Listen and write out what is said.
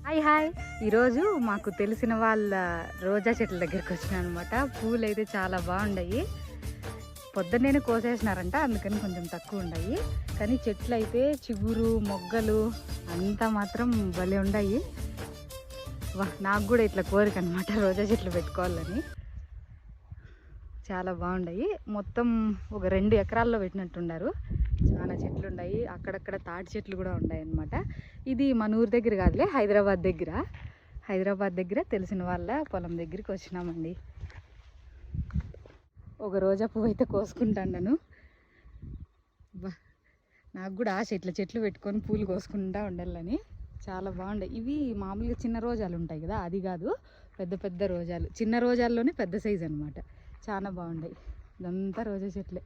Hi hi. ఈరోజు మాకు తెలిసిన వాళ్ళ రోజా చెట్ల దగ్గరికి వచ్చినా అనమాట. పూలు అయితే చాలా బాగున్నాయి. పొద్దున్నే కోసేసినారంట, అందుకని కొంచెం తక్కువ ఉన్నాయి. కానీ చెట్లు అయితే చిగురు మొగ్గలు అంతా మాత్రం భలే ఉన్నాయి. నాకు కూడా ఇట్లా కోరిక అనమాట, రోజా చెట్లు పెట్టుకోవాలని. చాలా బాగున్నాయి. మొత్తం ఒక 2 ఎకరాల్లో పెట్టినట్టున్నారు. చాలా చెట్లు ఉన్నాయి. అక్కడక్కడ తాటి చెట్లు కూడా ఉన్నాయి అన్నమాట. ఇది మన ఊరి దగ్గర కాదులే, హైదరాబాద్ దగ్గర తెలిసిన వాళ్ళ పొలం దగ్గరికి వచ్చినామండి. ఒక రోజా పువ్వు అయితే కోసుకుంటాను. నాకు కూడా ఆశ ఇట్లా చెట్లు పెట్టుకొని పూలు కోసుకుంటా ఉండాలని. చాలా బాగుంటాయి. ఇవి మామూలుగా చిన్న రోజాలు ఉంటాయి కదా, అది కాదు, పెద్ద పెద్ద రోజాలు. చిన్న రోజాల్లోనే పెద్ద సైజు అనమాట. చాలా బాగుంటాయి. ఇదంతా రోజా చెట్లే.